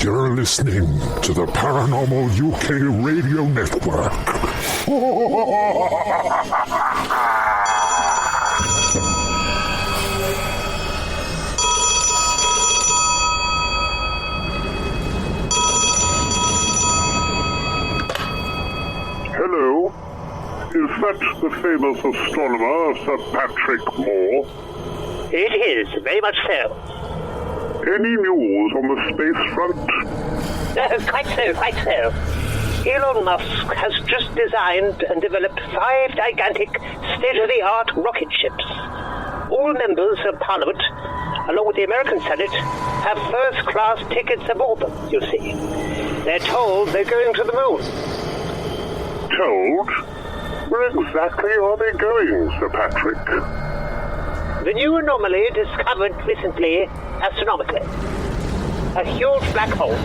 You're listening to the Paranormal UK Radio Network. Hello? Is that the famous astronomer, Sir Patrick Moore? It is, very much so. Any news on the space front? Quite so. Elon Musk has just designed and developed 5 gigantic, state-of-the-art rocket ships. All members of Parliament, along with the American Senate, have first-class tickets aboard them, you see. They're told they're going to the moon. Told? Where exactly are they going, Sir Patrick? The new anomaly discovered recently astronomically. A huge black hole.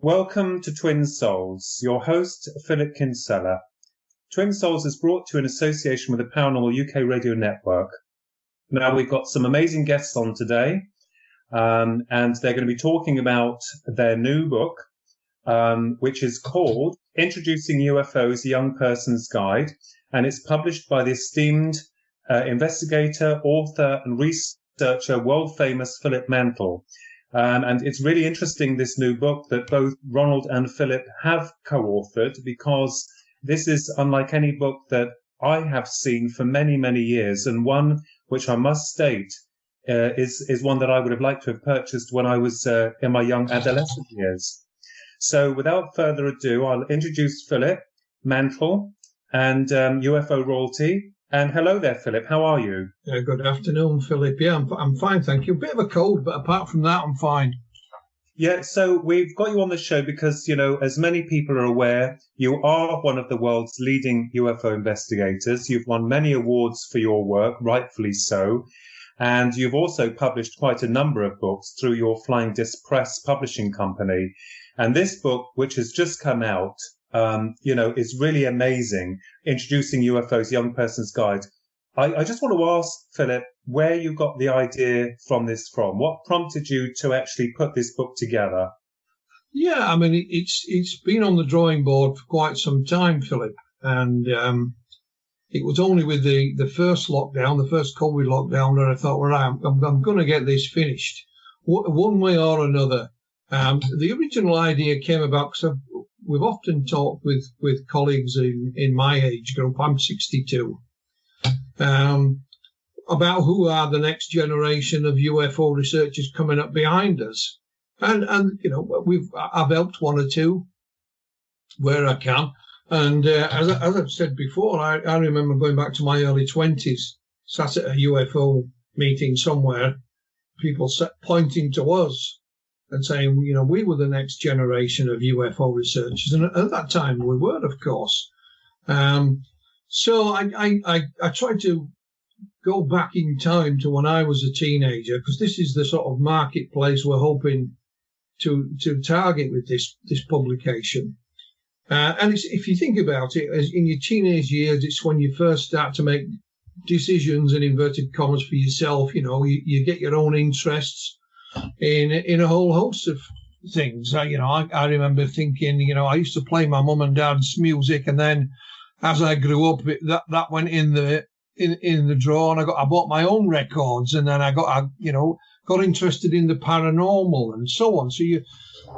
Welcome to Twin Souls. Your host, Philip Kinsella. Twin Souls is brought to you in association with the Paranormal UK Radio Network. Now, we've got some amazing guests on today, and they're going to be talking about their new book, which is called Introducing UFOs, A Young Person's Guide, and it's published by the esteemed investigator, author, and researcher, world-famous Philip Mantle. And it's really interesting, this new book that both Ronald and Philip have co-authored, because this is unlike any book that I have seen for many, many years, and one which I must state is one that I would have liked to have purchased when I was in my young adolescent years. So without further ado, I'll introduce Philip Mantle and UFO Royalty. And hello there, Philip. How are you? Good afternoon, Philip. Yeah, I'm fine, thank you. A bit of a cold, but apart from that, I'm fine. Yeah, so we've got you on the show because, as many people are aware, you are one of the world's leading UFO investigators. You've won many awards for your work, rightfully so. And you've also published quite a number of books through your Flying Disc Press publishing company. And this book, which has just come out, is really amazing, Introducing UFOs, Young Person's Guide. I just want to ask, Philip, where you got the idea from this from? What prompted you to actually put this book together? Yeah, I mean, it's been on the drawing board for quite some time, Philip. And it was only with the first lockdown, the first COVID lockdown, that I thought, well, I'm going to get this finished one way or another. The original idea came about because we've often talked with colleagues in my age group. I'm 62. About who are the next generation of UFO researchers coming up behind us, and I've helped one or two where I can, and as I've said before, I remember going back to my early 20s, sat at a UFO meeting somewhere, people pointing to us and saying, we were the next generation of UFO researchers. And at that time, we were, of course. So I tried to go back in time to when I was a teenager, because this is the sort of marketplace we're hoping to target with this publication. And if you think about it, in your teenage years, it's when you first start to make decisions, in inverted commas, for yourself. You get your own interests in a whole host of things. I remember thinking, I used to play my mum and dad's music, and then as I grew up, that went in the drawer, and I bought my own records, and then I got interested in the paranormal and so on. So you,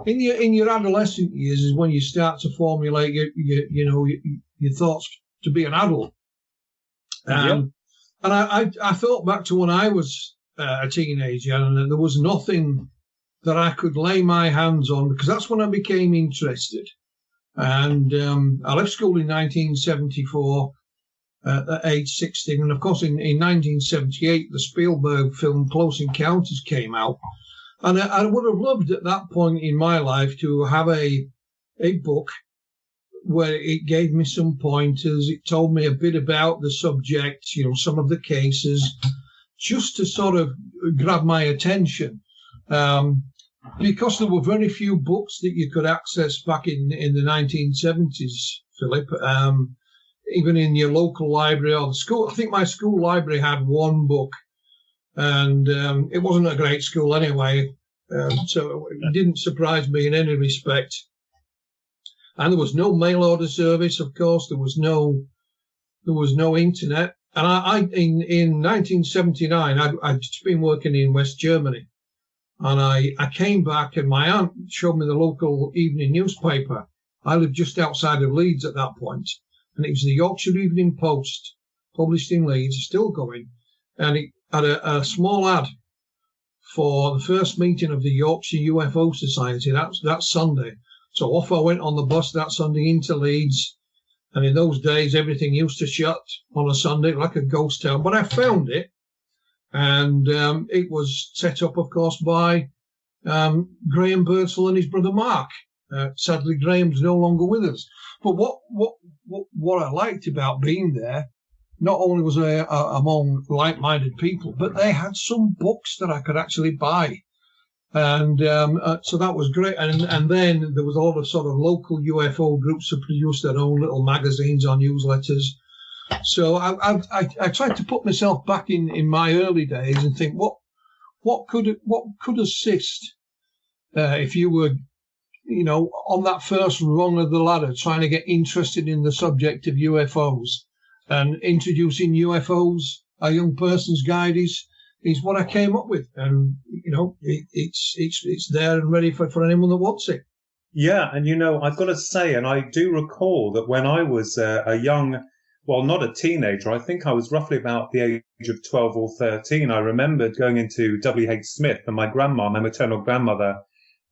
in your adolescent years, is when you start to formulate your thoughts to be an adult. And I thought back to when I was a teenager, and there was nothing that I could lay my hands on, because that's when I became interested. And I left school in 1974, at age 16. And of course, in 1978, the Spielberg film Close Encounters came out. And I would have loved at that point in my life to have a book where it gave me some pointers. It told me a bit about the subject, some of the cases, just to sort of grab my attention. Because there were very few books that you could access back in the 1970s, Philip. Even in your local library or the school. I think my school library had one book, and it wasn't a great school anyway, so it didn't surprise me in any respect. And there was no mail order service, of course. There was no internet. And in 1979, I'd just been working in West Germany, and I came back, and my aunt showed me the local evening newspaper. I lived just outside of Leeds at that point, and it was the Yorkshire Evening Post, published in Leeds, still going, and it had a small ad for the first meeting of the Yorkshire UFO Society that Sunday. So off I went on the bus that Sunday into Leeds, and in those days everything used to shut on a Sunday like a ghost town. But I found it, and it was set up, of course, by Graham Birdsall and his brother Mark. Sadly, Graham's no longer with us. But what I liked about being there, not only was I among like-minded people, but they had some books that I could actually buy. And so that was great. And then there was a lot of sort of local UFO groups that produced their own little magazines or newsletters. So I tried to put myself back in my early days and think, what could assist if you were, on that first rung of the ladder, trying to get interested in the subject of UFOs. And introducing UFOs, a young person's guide is what I came up with. And, it's there and ready for anyone that wants it. Yeah, and I've got to say, and I do recall that when I was a young, well, not a teenager, I think I was roughly about the age of 12 or 13, I remembered going into W.H. Smith, and my grandma, my maternal grandmother,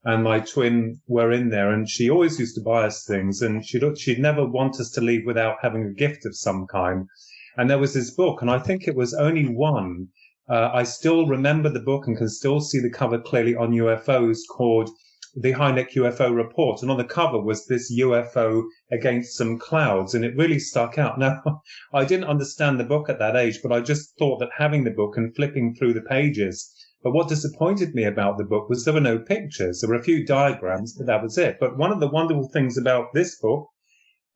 and my twin were in there, and she always used to buy us things, and she'd never want us to leave without having a gift of some kind. And there was this book, and I think it was only one. I still remember the book and can still see the cover clearly on UFOs, called The Hynek UFO Report. And on the cover was this UFO against some clouds, and it really stuck out. Now, I didn't understand the book at that age, but I just thought that having the book and flipping through the pages. But what disappointed me about the book was there were no pictures. There were a few diagrams, but that was it. But one of the wonderful things about this book,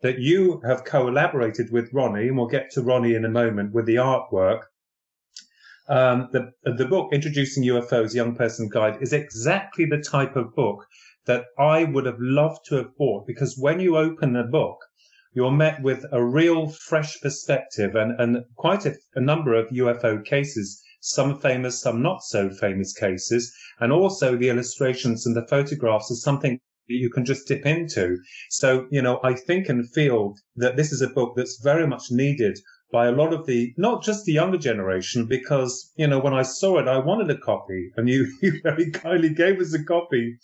that you have collaborated with Ronnie, and we'll get to Ronnie in a moment with the artwork, the book, Introducing UFOs, Young Person's Guide, is exactly the type of book that I would have loved to have bought, because when you open the book, you're met with a real fresh perspective and quite a number of UFO cases, some famous, some not so famous cases, and also the illustrations and the photographs are something that you can just dip into. So, I think and feel that this is a book that's very much needed by a lot of not just the younger generation, because, when I saw it, I wanted a copy, and you very kindly gave us a copy.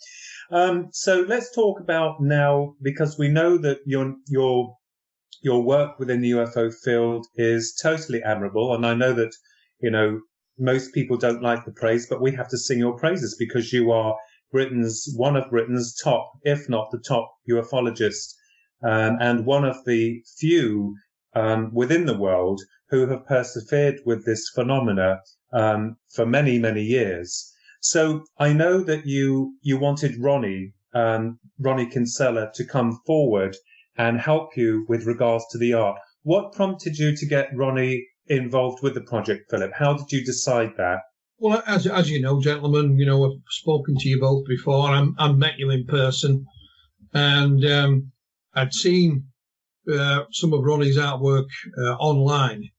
So let's talk about now, because we know that your work within the UFO field is totally admirable. And I know that, most people don't like the praise, but we have to sing your praises, because you are one of Britain's top, if not the top ufologist, and one of the few within the world who have persevered with this phenomena for many, many years. So I know that you wanted Ronnie Kinsella to come forward and help you with regards to the art. What prompted you to get Ronnie involved with the project, Philip? How did you decide that? Well, as you know, gentlemen, I've spoken to you both before. I met you in person, and I'd seen some of Ronnie's artwork online,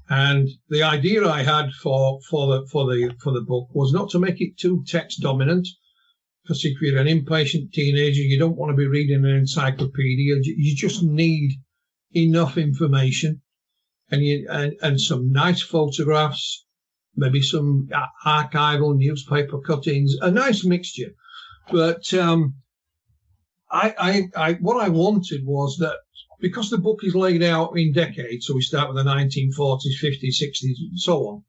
and the idea I had for the book was not to make it too text dominant, because if you're an impatient teenager, you don't want to be reading an encyclopedia. You just need enough information, and some nice photographs, maybe some archival newspaper cuttings, a nice mixture. But what I wanted was that because the book is laid out in decades, so we start with the 1940s, 50s, 60s, and so on,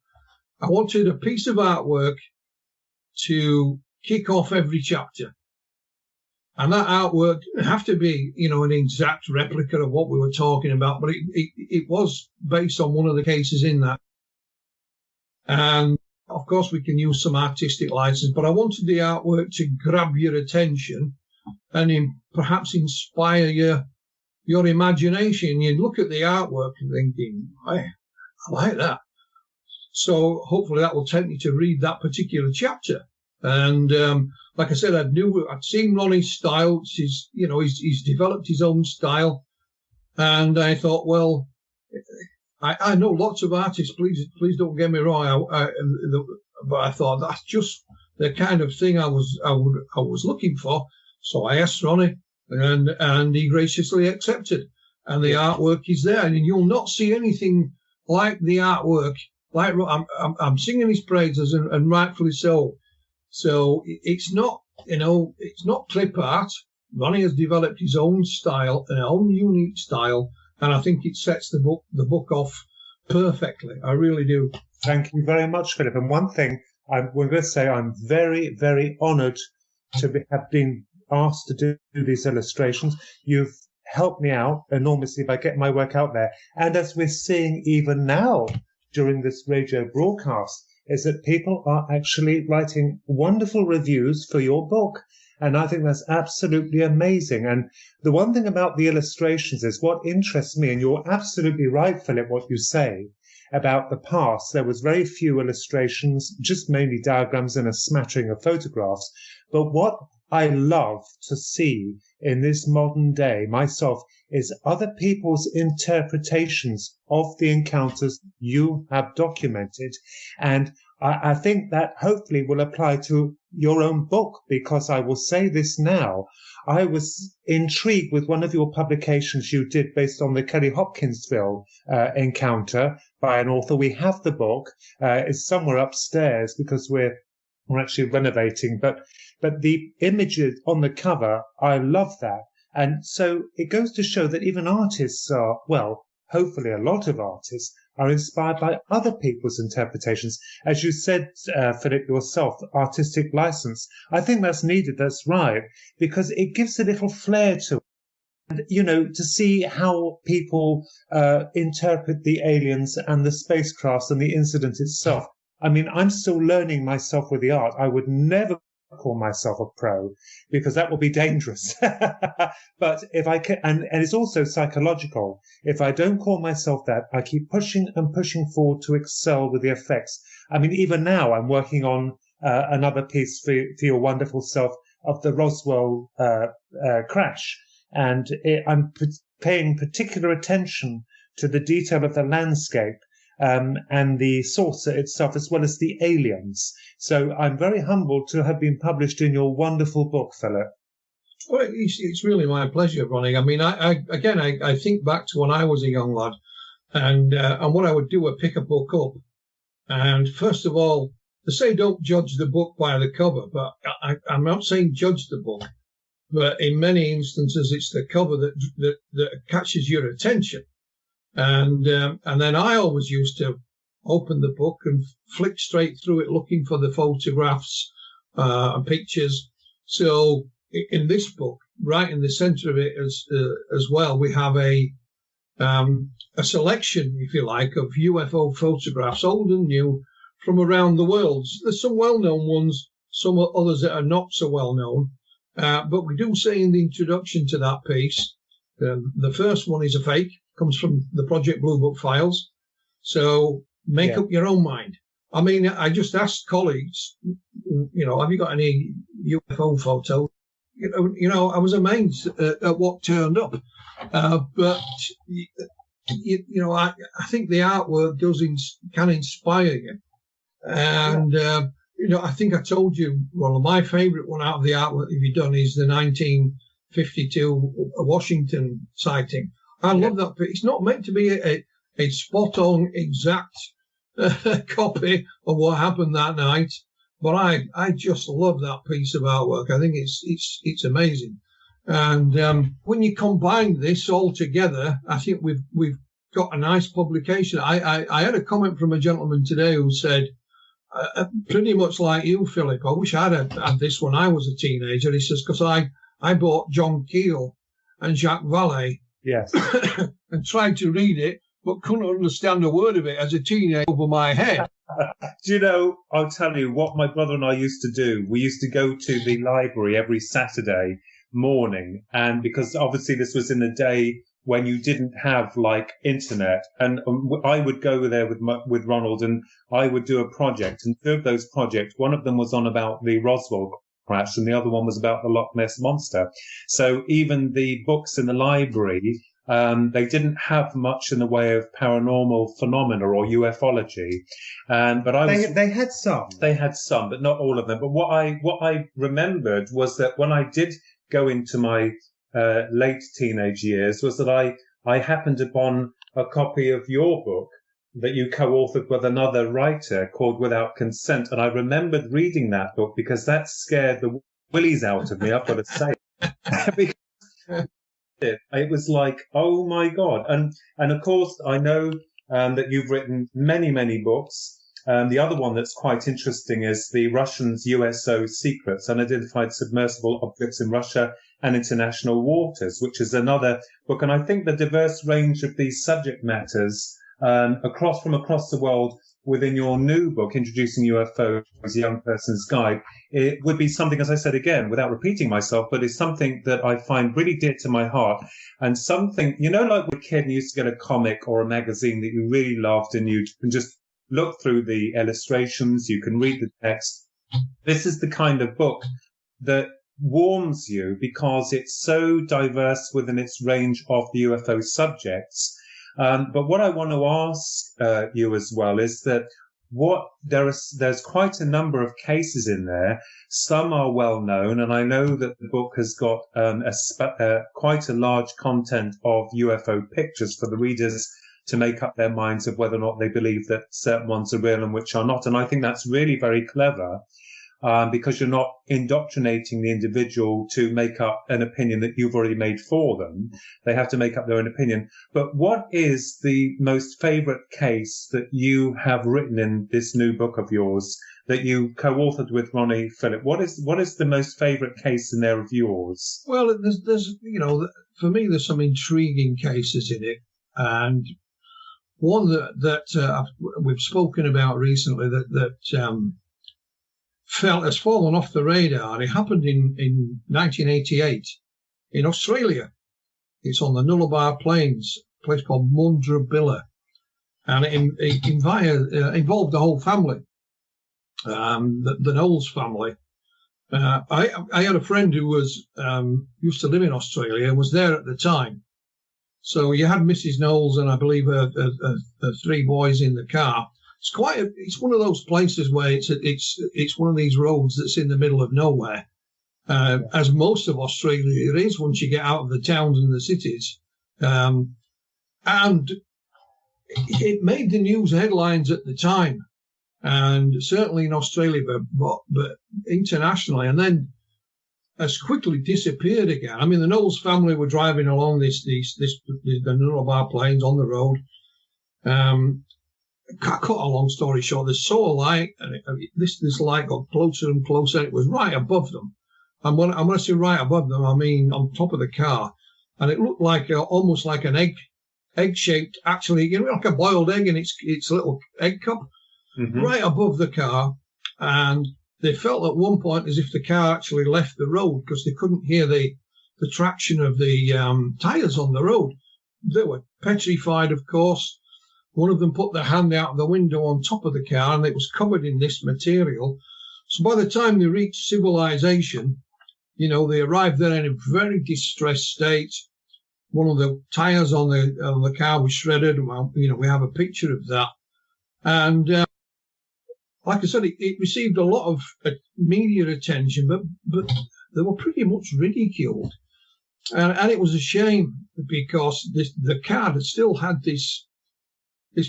I wanted a piece of artwork to kick off every chapter. And that artwork didn't have to be, an exact replica of what we were talking about, but it was based on one of the cases in that. And of course, we can use some artistic license, but I wanted the artwork to grab your attention and perhaps inspire your imagination. You look at the artwork and thinking, I like that. So hopefully that will tempt you to read that particular chapter. And like I said, I'd seen Ronnie's style. He's developed his own style, and I thought, well, I know lots of artists. Please don't get me wrong. But I thought that's just the kind of thing I was looking for. So I asked Ronnie, and he graciously accepted. And the artwork is there, and you'll not see anything like the artwork. Like I'm singing his praises, and rightfully so. So it's not, it's not clip art. Ronnie has developed his own style, an own unique style, and I think it sets the book off perfectly. I really do. Thank you very much, Philip. And one thing we're going to say, I'm very, very honoured to have been asked to do these illustrations. You've helped me out enormously by getting my work out there. And as we're seeing even now during this radio broadcast, is that people are actually writing wonderful reviews for your book. And I think that's absolutely amazing. And the one thing about the illustrations is what interests me, and you're absolutely right, Philip, what you say about the past. There was very few illustrations, just mainly diagrams and a smattering of photographs. But what I love to see in this modern day myself is other people's interpretations of the encounters you have documented. And I think that hopefully will apply to your own book, because I will say this now. I was intrigued with one of your publications you did based on the Kelly Hopkinsville encounter by an author. We have the book. It's somewhere upstairs because we're actually renovating, but the images on the cover, I love that. And so it goes to show that even artists are, well, hopefully a lot of artists are inspired by other people's interpretations. As you said, Philip, yourself, artistic license. I think that's needed, that's right, because it gives a little flair to it. And, to see how people interpret the aliens and the spacecrafts and the incident itself. I mean, I'm still learning myself with the art. I would never call myself a pro, because that will be dangerous. But if I can, and it's also psychological. If I don't call myself that, I keep pushing and pushing forward to excel with the effects. I mean, even now I'm working on another piece for your wonderful self of the Roswell crash. And I'm paying particular attention to the detail of the landscape and the saucer itself, as well as the aliens. So I'm very humbled to have been published in your wonderful book, Philip. Well, it's really my pleasure, Ronnie. I mean, I think back to when I was a young lad, and what I would do, I'd pick a book up, and first of all, they say don't judge the book by the cover, but I'm not saying judge the book, but in many instances, it's the cover that catches your attention. And then I always used to open the book and flick straight through it, looking for the photographs and pictures. So in this book, right in the centre of it as well, we have a selection, if you like, of UFO photographs, old and new, from around the world. There's some well-known ones, some others that are not so well-known. But we do say in the introduction to that piece, the first one is a fake, comes from the Project Blue Book files. So make up your own mind. I mean, I just asked colleagues, have you got any UFO photos? I was amazed at what turned up. But I think the artwork can inspire you. And, I think I told you, well, my favourite one out of the artwork that you've done is the 1952 Washington sighting. I love that. But it's not meant to be a spot-on exact copy of what happened that night. But I just love that piece of artwork. I think it's amazing. And when you combine this all together, I think we've got a nice publication. I had a comment from a gentleman today who said, pretty much like you, Philip, I wish I'd had this when I was a teenager. He says, because I bought John Keel and Jacques Vallée, Yes. and tried to read it, but couldn't understand a word of it as a teenager over my head. Do you know, I'll tell you what my brother and I used to do. We used to go to the library every Saturday morning, and because obviously this was in the day when you didn't have like internet, and I would go there with Ronald, and I would do a project, and two of those projects, one of them was on about the Roswell crash, and the other one was about the Loch Ness Monster. So even the books in the library, they didn't have much in the way of paranormal phenomena or ufology, They had some. They had some, but not all of them. But what I remembered was that when I did go into my late teenage years, was that I happened upon a copy of your book that you co-authored with another writer called Without Consent. And I remembered reading that book because that scared the willies out of me, I've got to say. Because it was like, oh my God. And of course, I know that you've written many, many books. The other one that's quite interesting is the Russians' USO Secrets, Unidentified Submersible Objects in Russia and International Waters, which is another book. And I think the diverse range of these subject matters across the world within your new book, Introducing UFOs, Young Person's Guide, it would be something, as I said again, without repeating myself, but it's something that I find really dear to my heart, and something, you know, like when a kid used to get a comic or a magazine that you really loved, and you can just look through the illustrations, you can read the text. This is the kind of book that warms you because it's so diverse within its range of the UFO subjects. But what I want to ask you as well is that there's quite a number of cases in there. Some are well known, and I know that the book has got quite a large content of UFO pictures for the readers to make up their minds of whether or not they believe that certain ones are real and which are not. And I think that's really very clever. Because you're not indoctrinating the individual to make up an opinion that you've already made for them. They have to make up their own opinion. But what is the most favorite case that you have written in this new book of yours that you co-authored with Ronnie Phillip? What is the most favorite case in there of yours? Well, there's you know, for me, there's some intriguing cases in it. And one that we've spoken about recently that has fallen off the radar, and it happened in 1988 in Australia. It's on the Nullarbor Plains, a place called Mundrubilla, and it involved the whole family, the Knowles family. I had a friend who was used to live in Australia and was there at the time. So you had Mrs. Knowles and I believe her three boys in the car. It's one of those places where it's one of these roads that's in the middle of nowhere, as most of Australia is once you get out of the towns and the cities, and it made the news headlines at the time, and certainly in Australia, but internationally, and then has quickly disappeared again. I mean, the Knowles family were driving along the Nullarbor Plains on the road. Cut a long story short, they saw a light, and this light got closer and closer. It was right above them, and when I say right above them, I mean on top of the car, and it looked like almost like an egg-shaped, actually, you know, like a boiled egg in its little egg cup, right above the car. And they felt at one point as if the car actually left the road because they couldn't hear the traction of the tires on the road. They were petrified, of course. One of them put their hand out the window on top of the car, and it was covered in this material. So by the time they reached civilization, you know, they arrived there in a very distressed state. One of the tires on the car was shredded. Well, you know, we have a picture of that. And like I said, it received a lot of media attention, but they were pretty much ridiculed. And it was a shame because the car had still had this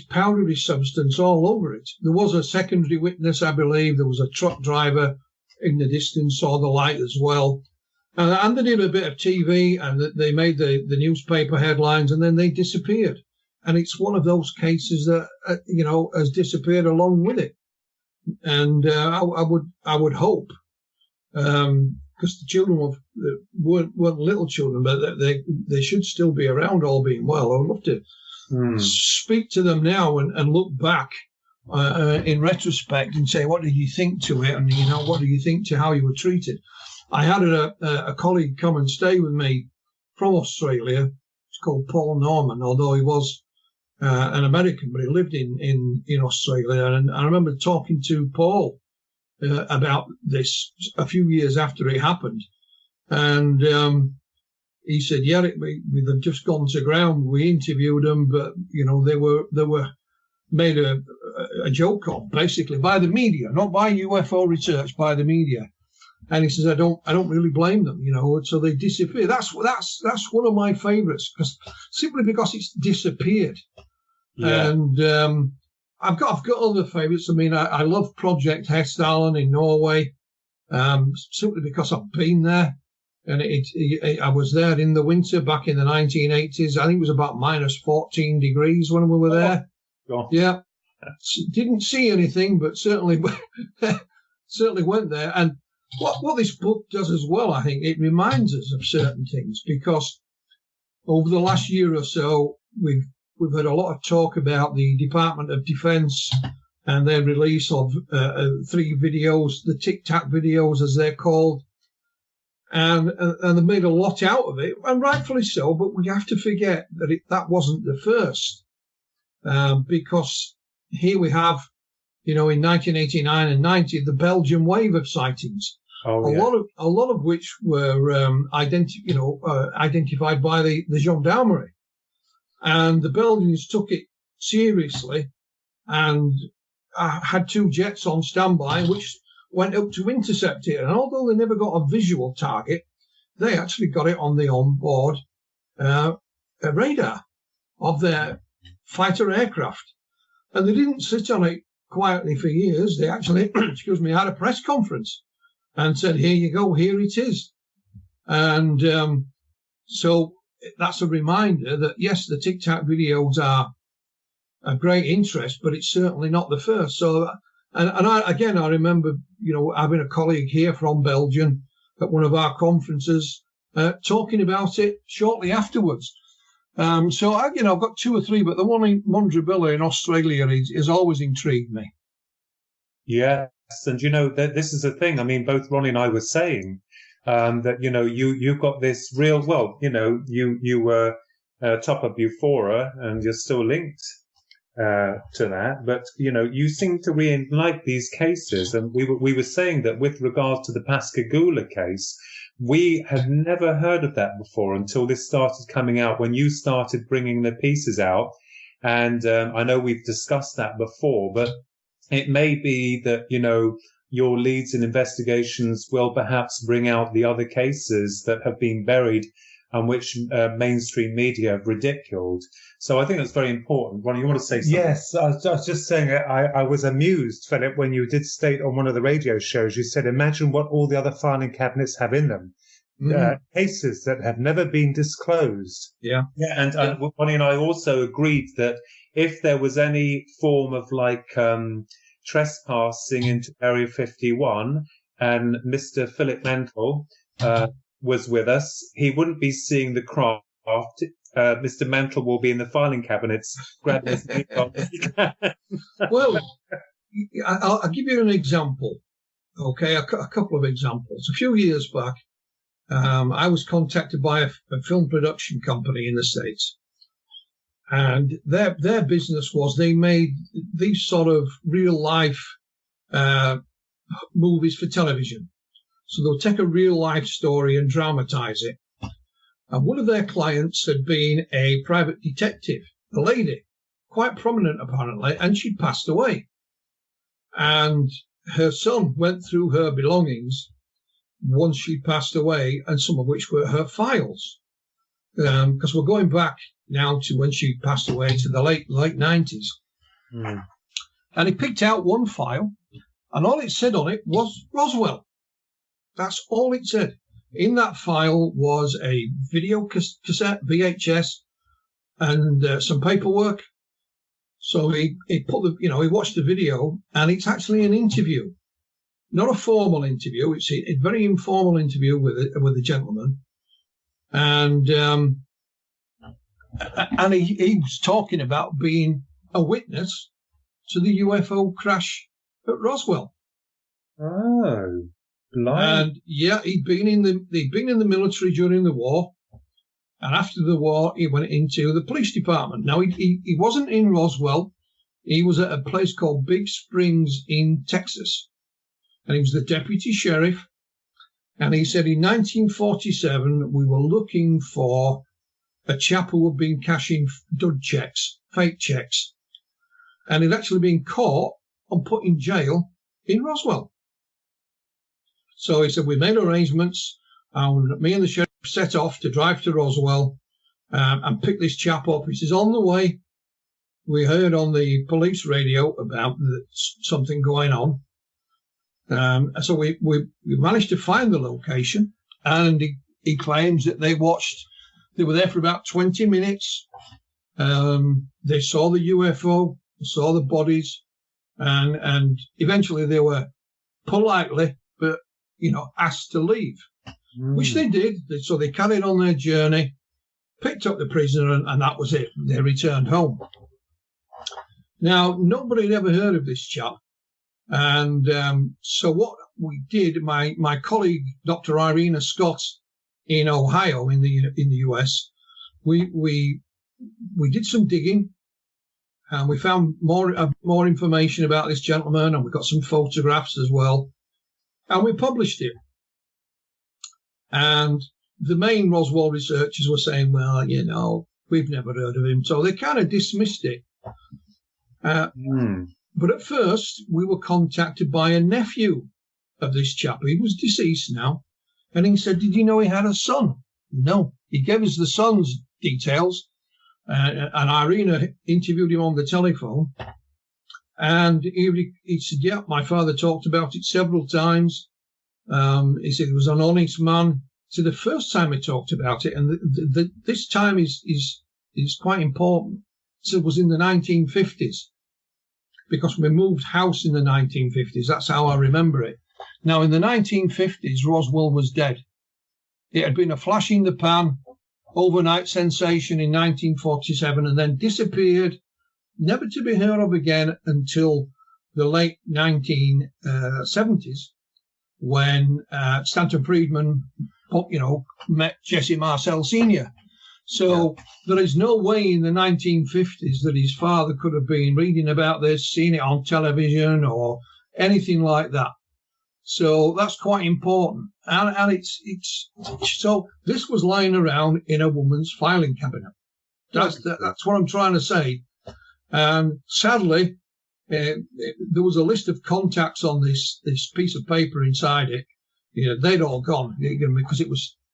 powdery substance all over it. There was a secondary witness, I believe. There was a truck driver in the distance, saw the light as well. And they did a bit of TV, and they made the newspaper headlines, and then they disappeared. And it's one of those cases that has disappeared along with it. And I would hope, because the children weren't little children, but they should still be around, all being well. I would love to speak to them now and look back in retrospect and say, what did you think to it, and what do you think to how you were treated? I had a colleague come and stay with me from Australia. It's called Paul Norman, although he was an American, but he lived in Australia. And I remember talking to Paul about this a few years after it happened. And he said, yeah, they've just gone to ground. We interviewed them, but, they were made a joke of, basically, by the media, not by UFO research, by the media. And he says, I don't really blame them, so they disappear. That's one of my favorites, simply because it's disappeared. Yeah. And I've got other favorites. I mean, I love Project Hestalen in Norway, simply because I've been there. And I was there in the winter back in the 1980s. I think it was about minus 14 degrees when we were there. Oh. Yeah. Didn't see anything, but certainly went there. And what this book does as well, I think, it reminds us of certain things, because over the last year or so, we've had a lot of talk about the Department of Defense and their release of 3 videos, the Tic Tac videos, as they're called. And they made a lot out of it, and rightfully so, but we have to forget that that wasn't the first. Because here we have, in 1989 and 90, the Belgian wave of sightings. Oh, yeah. A lot of which were identified by the gendarmerie. And the Belgians took it seriously and had 2 jets on standby, which went up to intercept it. And although they never got a visual target, they actually got it on the onboard radar of their fighter aircraft. And they didn't sit on it quietly for years. They actually, had a press conference and said, here you go, here it is. And so that's a reminder that, yes, the Tic Tac videos are a great interest, but it's certainly not the first. So, and I remember, having a colleague here from Belgium at one of our conferences talking about it shortly afterwards. So I've got 2 or 3, but the one in Mondrabilla in Australia has always intrigued me. Yes, and this is the thing. I mean, both Ronnie and I were saying that you've got this real. Well, you were top of Bufora, and you're still linked to that. But you seem to really like these cases, and we were saying that with regards to the Pascagoula case. We had never heard of that before until this started coming out, when you started bringing the pieces out. And I know we've discussed that before, but it may be that, your leads in investigations will perhaps bring out the other cases that have been buried and which mainstream media have ridiculed. So I think that's very important. Ronnie, you want to say something? Yes, I was just saying I was amused, Philip, when you did state on one of the radio shows, you said, imagine what all the other filing cabinets have in them. Cases that have never been disclosed. Yeah, and Ronnie and I also agreed that if there was any form of trespassing into Area 51 and Mr. Philip Mantle was with us, he wouldn't be seeing the craft. Mr. Mantle will be in the filing cabinets grabbing his Well, I'll give you an example. Okay, a couple of examples. A few years back, I was contacted by a film production company in the States. And their business was they made these sort of real life movies for television. So they'll take a real life story and dramatize it. And one of their clients had been a private detective, a lady, quite prominent apparently, and she'd passed away. And her son went through her belongings once she'd passed away, and some of which were her files. Because we're going back now to when she passed away, to the late 90s. Mm. And he picked out one file, and all it said on it was Roswell. That's all it said. In that file was a video cassette, VHS, and some paperwork. So he put he watched the video, and it's actually an interview, not a formal interview. It's a very informal interview with a gentleman, and he was talking about being a witness to the UFO crash at Roswell. Oh, blimey. And yeah, he'd been in the military during the war, and after the war he went into the police department. Now he wasn't in Roswell; he was at a place called Big Springs in Texas, and he was the deputy sheriff. And he said in 1947 we were looking for a chap who had been cashing dud checks, fake checks, and he'd actually been caught and put in jail in Roswell. So he said, we made arrangements, and me and the sheriff set off to drive to Roswell and pick this chap up. He says, on the way, we heard on the police radio about something going on. So we managed to find the location, and he claims that they were there for about 20 minutes. They saw the UFO, saw the bodies, and eventually they were politely, but asked to leave, which they did. So they carried on their journey, picked up the prisoner, and that was it. They returned home. Now, nobody had ever heard of this chap. And so what we did, my colleague, Dr. Irina Scott, in Ohio, in the US, we did some digging, and we found more information about this gentleman, and we got some photographs as well. And we published it. And the main Roswell researchers were saying, well, we've never heard of him. So they kind of dismissed it. But at first, we were contacted by a nephew of this chap. He was deceased now. And he said, did you know he had a son? No. He gave us the son's details. And Irina interviewed him on the telephone. And he said, yeah, my father talked about it several times. He said he was an honest man. So the first time he talked about it, and this time is quite important. So it was in the 1950s, because we moved house in the 1950s. That's how I remember it. Now, in the 1950s, Roswell was dead. It had been a flash in the pan, overnight sensation in 1947, and then disappeared, never to be heard of again until the late 1970s, when Stanton Friedman, met Jesse Marcel Sr. So there is no way in the 1950s that his father could have been reading about this, seeing it on television or anything like that. So that's quite important. And it's so this was lying around in a woman's filing cabinet. That's what I'm trying to say. And sadly, there was a list of contacts on this piece of paper inside it. They'd all gone because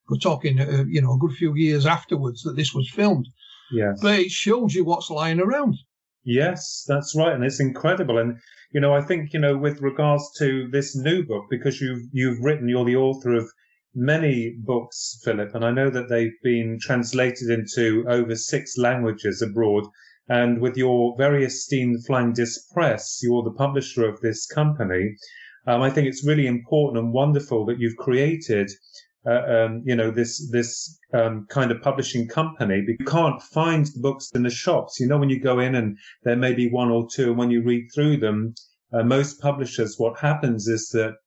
we're talking, a good few years afterwards that this was filmed. Yes. But it shows you what's lying around. Yes, that's right. And it's incredible. And, I think, with regards to this new book, because you're the author of many books, Philip, and I know that they've been translated into over 6 languages abroad. And with your very esteemed Flying Disc Press, you're the publisher of this company. I think it's really important and wonderful that you've created, this kind of publishing company. But you can't find the books in the shops. When you go in and there may be 1 or 2, and when you read through them, most publishers, what happens is that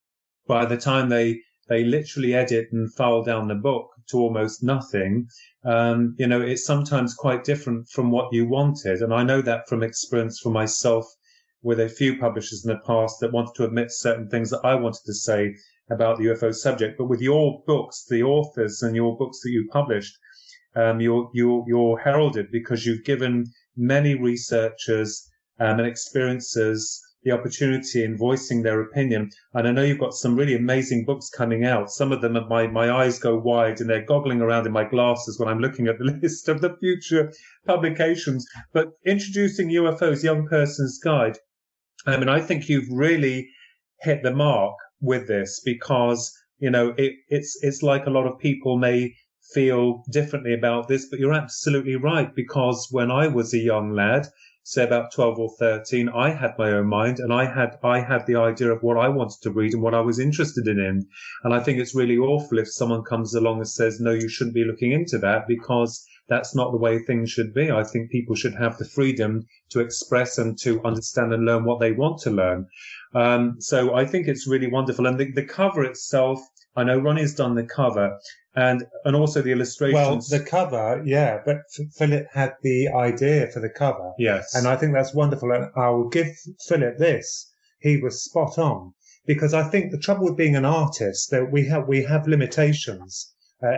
by the time they literally edit and file down the book to almost nothing, it's sometimes quite different from what you wanted. And I know that from experience for myself with a few publishers in the past that wanted to omit certain things that I wanted to say about the UFO subject. But with your books, the authors and your books that you published, you're heralded because you've given many researchers and experiences the opportunity in voicing their opinion. And I know you've got some really amazing books coming out. Some of them, my eyes go wide and they're goggling around in my glasses when I'm looking at the list of the future publications. But Introducing UFOs, Young Person's Guide, I think you've really hit the mark with this, because it's like a lot of people may feel differently about this, but you're absolutely right, because when I was a young lad, say about 12 or 13, I had my own mind, and I had the idea of what I wanted to read and what I was interested in. And I think it's really awful if someone comes along and says, no, you shouldn't be looking into that, because that's not the way things should be. I think people should have the freedom to express and to understand and learn what they want to learn. So I think it's really wonderful. And the cover itself, I know Ronnie's done the cover, and also the illustrations. Well, the cover, yeah, but Philip had the idea for the cover. Yes. And I think that's wonderful. And I will give Philip this. He was spot on. Because I think the trouble with being an artist, that we have limitations.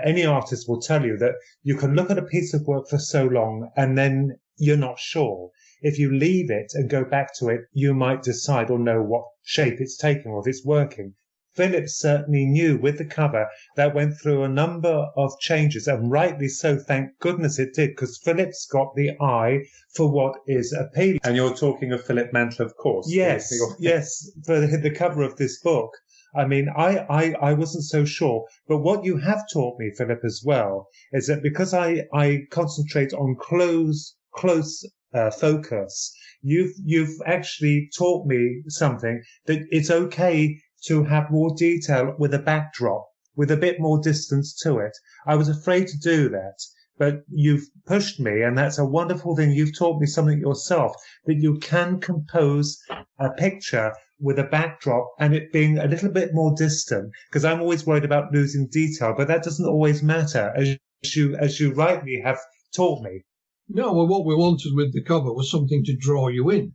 Any artist will tell you that you can look at a piece of work for so long and then you're not sure. If you leave it and go back to it, you might decide or know what shape it's taking or if it's working. Philip certainly knew with the cover that went through a number of changes, and rightly so, thank goodness it did, because Philip's got the eye for what is appealing. And you're talking of Philip Mantle, of course. Yes, yes, for the cover of this book. I mean, I wasn't so sure, but what you have taught me, Philip, as well, is that because I concentrate on close focus, you've actually taught me something, that it's okay to have more detail with a backdrop, with a bit more distance to it. I was afraid to do that, but you've pushed me, and that's a wonderful thing. You've taught me something yourself, that you can compose a picture with a backdrop and it being a little bit more distant, because I'm always worried about losing detail, but that doesn't always matter, as you rightly have taught me. No, well, what we wanted with the cover was something to draw you in.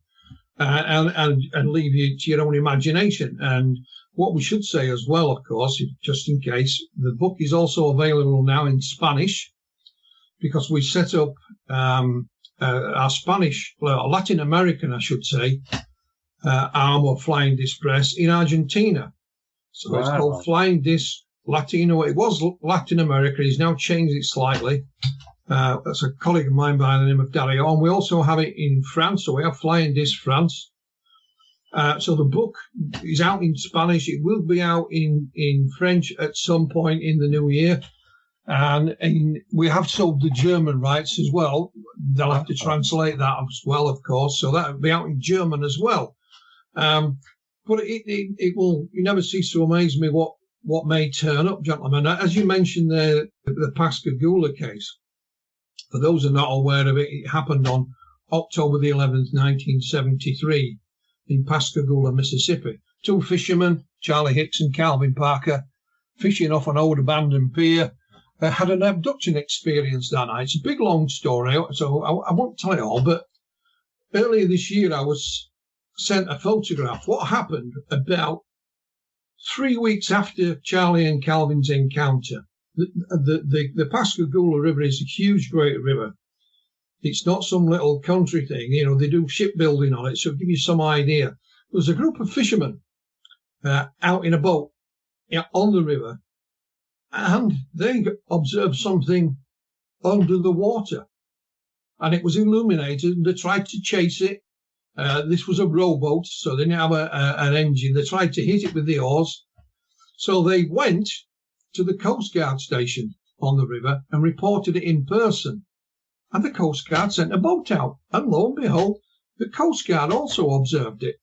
And leave you to your own imagination. And what we should say as well, of course, just in case, the book is also available now in Spanish, because we set up our Spanish, Latin American, I should say, arm of Flying Disc Press in Argentina. So Wow. It's called Flying Disc Latino. It was Latin America. He's now changed it slightly. That's a colleague of mine by the name of Dario. And we also have it in France. So we have Flying Disc France. So the book is out in Spanish. It will be out in French at some point in the new year. And we have sold the German rights as well. They'll have to translate that as well, of course. So that will be out in German as well. But it will, you never cease to amaze me what may turn up, gentlemen. As you mentioned the Pascagoula case, for those who are not aware of it, it happened on October the 11th, 1973 in Pascagoula, Mississippi. Two fishermen, Charlie Hicks and Calvin Parker, fishing off an old abandoned pier, had an abduction experience that night. It's a big, long story, so I won't tell it all, but earlier this year I was sent a photograph. What happened about 3 weeks after Charlie and Calvin's encounter? The Pascagoula River is a huge, great river. It's not some little country thing. You know, they do shipbuilding on it, so to give you some idea. There was a group of fishermen out in a boat on the river, and they observed something under the water, and it was illuminated, and they tried to chase it. This was a rowboat, so they didn't have an engine. They tried to hit it with the oars. So they went to the Coast Guard station on the river and reported it in person. And the Coast Guard sent a boat out. And lo and behold, the Coast Guard also observed it.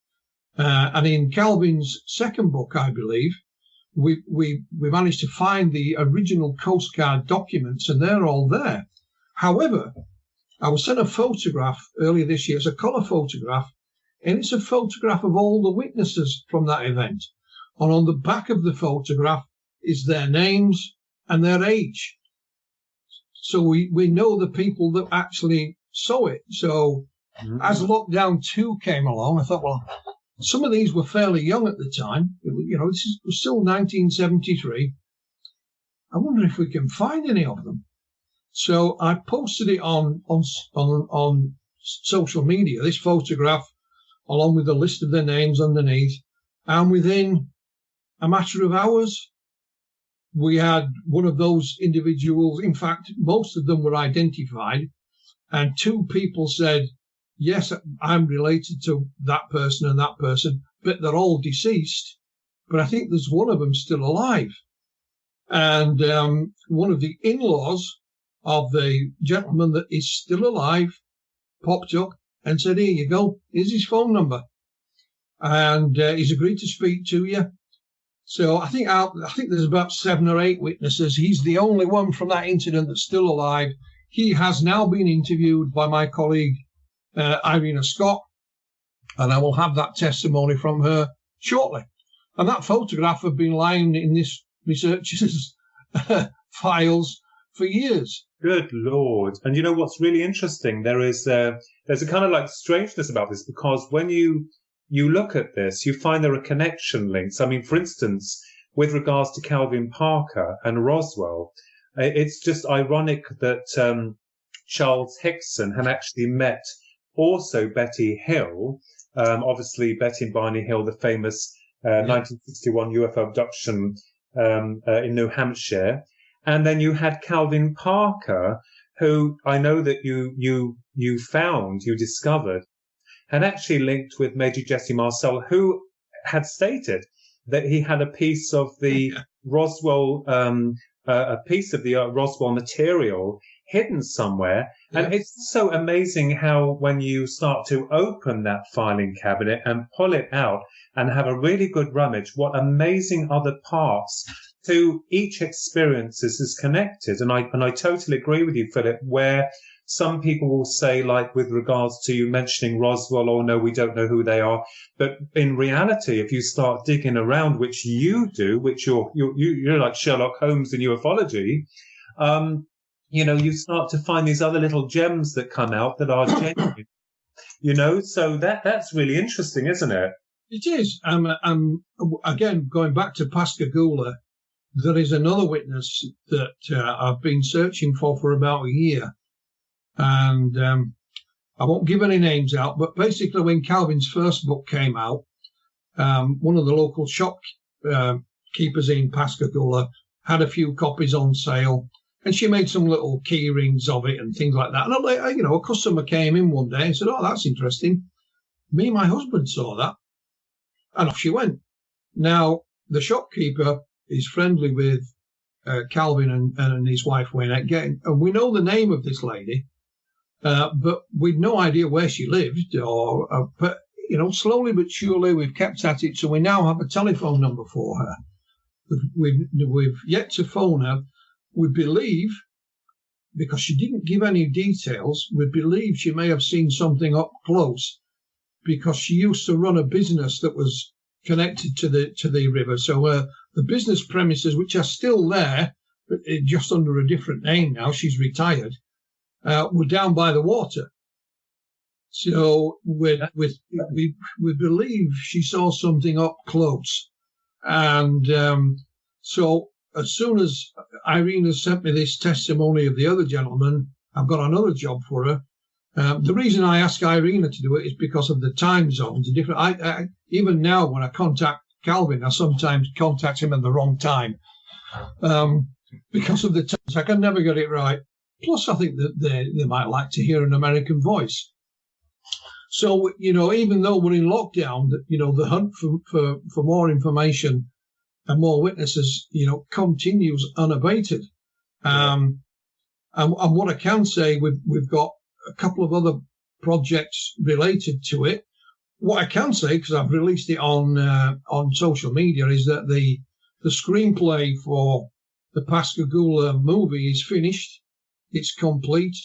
And in Calvin's second book, I believe, we managed to find the original Coast Guard documents, and they're all there. However, I was sent a photograph earlier this year. It's a colour photograph, and it's a photograph of all the witnesses from that event. And on the back of the photograph is their names and their age. So we know the people that actually saw it. So as Lockdown 2 came along, I thought, well, some of these were fairly young at the time. You know, this was still 1973. I wonder if we can find any of them. So I posted it on social media, this photograph, along with a list of their names underneath. And within a matter of hours, we had one of those individuals. In fact, most of them were identified. And two people said, yes, I'm related to that person and that person, but they're all deceased. But I think there's one of them still alive. And one of the in-laws of the gentleman that is still alive popped up and said, "Here you go, here's his phone number. And he's agreed to speak to you." So I think there's about 7 or 8 witnesses. He's the only one from that incident that's still alive. He has now been interviewed by my colleague, Irina Scott, and I will have that testimony from her shortly. And that photograph had been lying in this researcher's files for years. Good Lord. And you know what's really interesting? There's a kind of like strangeness about this, because when you look at this, you find there are connection links. I mean, for instance, with regards to Calvin Parker and Roswell, it's just ironic that Charles Hickson had actually met also Betty Hill, obviously Betty and Barney Hill, the famous 1961 UFO abduction in New Hampshire. And then you had Calvin Parker, who I know that you discovered, had actually linked with Major Jesse Marcel, who had stated that he had a piece of the Roswell, Roswell material hidden somewhere. Yeah. And it's so amazing how when you start to open that filing cabinet and pull it out and have a really good rummage, what amazing other parts to each experience is connected. And I totally agree with you, Philip, where some people will say, like with regards to you mentioning Roswell, oh no, we don't know who they are. But in reality, if you start digging around, which you do, which you're like Sherlock Holmes in ufology, you start to find these other little gems that come out that are genuine. So that's really interesting, isn't it? It is. Again, going back to Pascagoula, there is another witness that I've been searching for about a year. And I won't give any names out, but basically when Calvin's first book came out, one of the local shopkeepers in Pascagoula had a few copies on sale, and she made some little key rings of it and things like that. And a customer came in one day and said, "Oh, that's interesting. Me and my husband saw that." And off she went. Now, the shopkeeper is friendly with Calvin and his wife Wayne, and we know the name of this lady, but we'd no idea where she lived. But slowly but surely we've kept at it, so we now have a telephone number for her. We've yet to phone her. We believe, because she didn't give any details, we believe she may have seen something up close, because she used to run a business that was connected to the river. So the business premises, which are still there, but just under a different name now, she's retired, were down by the water. So we believe she saw something up close. And so as soon as Irina sent me this testimony of the other gentleman, I've got another job for her. The reason I ask Irina to do it is because of the time zones. I even now, when I contact Calvin, I sometimes contact him at the wrong time because of the times. I can never get it right. Plus, I think that they might like to hear an American voice. So, even though we're in lockdown, the hunt for more information and more witnesses, continues unabated. And what I can say, we've got a couple of other projects related to it. What I can say, because I've released it on social media, is that the screenplay for the Pascagoula movie is finished. It's complete.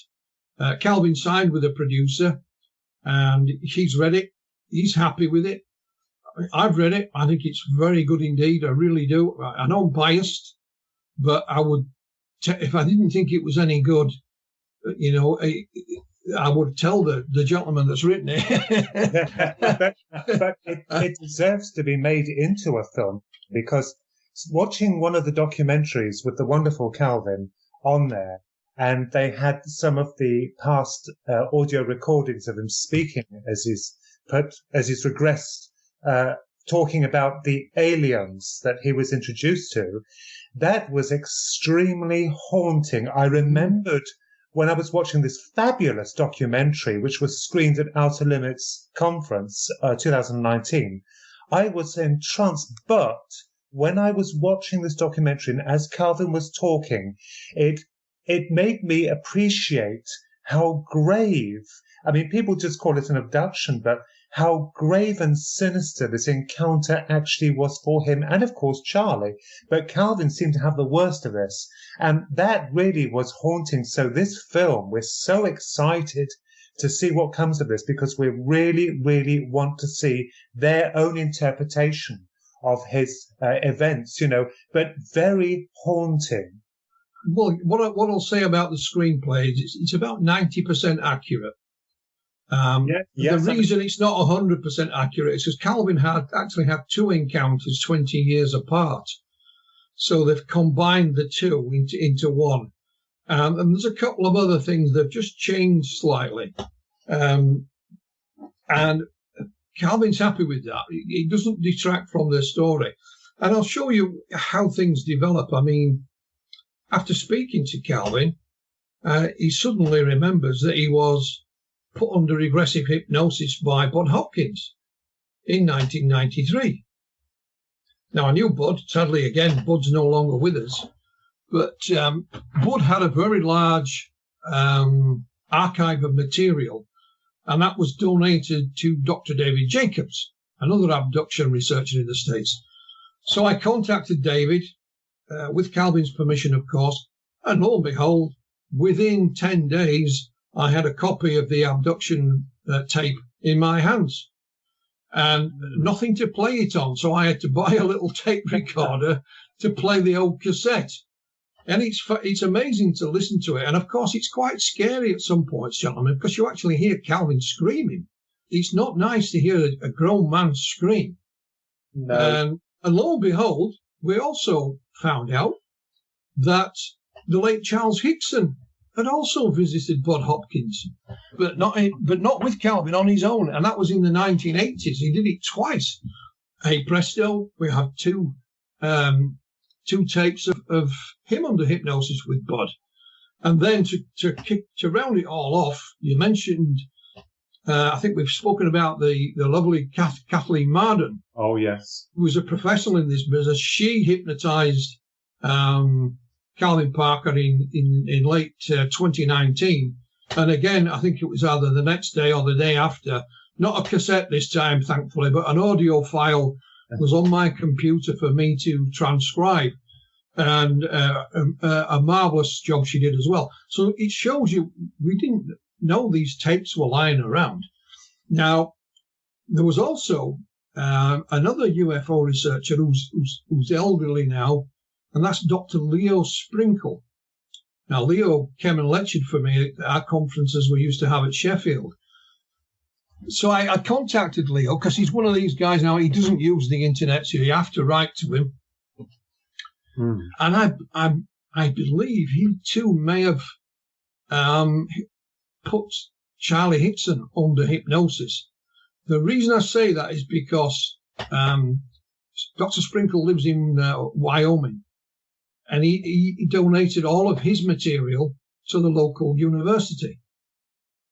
Calvin signed with the producer, and he's read it. He's happy with it. I've read it. I think it's very good indeed. I really do. I know I'm biased, but I would, if I didn't think it was any good, I would tell the gentleman that's written it. but it deserves to be made into a film, because watching one of the documentaries with the wonderful Calvin on there, and they had some of the past audio recordings of him speaking as he's regressed, talking about the aliens that he was introduced to. That was extremely haunting. I remembered when I was watching this fabulous documentary, which was screened at Outer Limits Conference 2019, I was entranced. But when I was watching this documentary and as Calvin was talking, it made me appreciate how grave, I mean, people just call it an abduction, but how grave and sinister this encounter actually was for him and, of course, Charlie. But Calvin seemed to have the worst of this. And that really was haunting. So this film, we're so excited to see what comes of this because we really, really want to see their own interpretation of his events, but very haunting. Well, what I'll say about the screenplay is it's about 90% accurate. The reason it's not 100% accurate is because Calvin actually had two encounters 20 years apart. So they've combined the two into one. And there's a couple of other things that have just changed slightly. And Calvin's happy with that. It doesn't detract from the story. And I'll show you how things develop. I mean, after speaking to Calvin, he suddenly remembers that he was put under regressive hypnosis by Bud Hopkins in 1993. Now, I knew Bud. Sadly, again, Bud's no longer with us. But Bud had a very large archive of material, and that was donated to Dr. David Jacobs, another abduction researcher in the States. So I contacted David, with Calvin's permission, of course, and lo and behold, within 10 days, I had a copy of the abduction tape in my hands and nothing to play it on. So I had to buy a little tape recorder to play the old cassette. And it's amazing to listen to it. And of course, it's quite scary at some points, gentlemen, because you actually hear Calvin screaming. It's not nice to hear a grown man scream. No. And lo and behold, we also found out that the late Charles Hickson had also visited Bud Hopkins, but not with Calvin, on his own, and that was in the 1980s. He did it twice. Hey presto, we have two tapes of him under hypnosis with Bud. And then to round it all off, you mentioned, I think we've spoken about the lovely Kathleen Marden. Oh, yes. Who was a professional in this business. She hypnotized Calvin Parker in late 2019. And again, I think it was either the next day or the day after, not a cassette this time, thankfully, but an audio file was on my computer for me to transcribe. And a marvelous job she did as well. So it shows you we didn't know these tapes were lying around. Now, there was also another UFO researcher who's elderly now, and that's Dr. Leo Sprinkle. Now, Leo came and lectured for me at our conferences we used to have at Sheffield. So I contacted Leo because he's one of these guys now, he doesn't use the internet, so you have to write to him. And I believe he too may have put Charlie Hickson under hypnosis. The reason I say that is because Dr. Sprinkle lives in Wyoming, and he donated all of his material to the local university.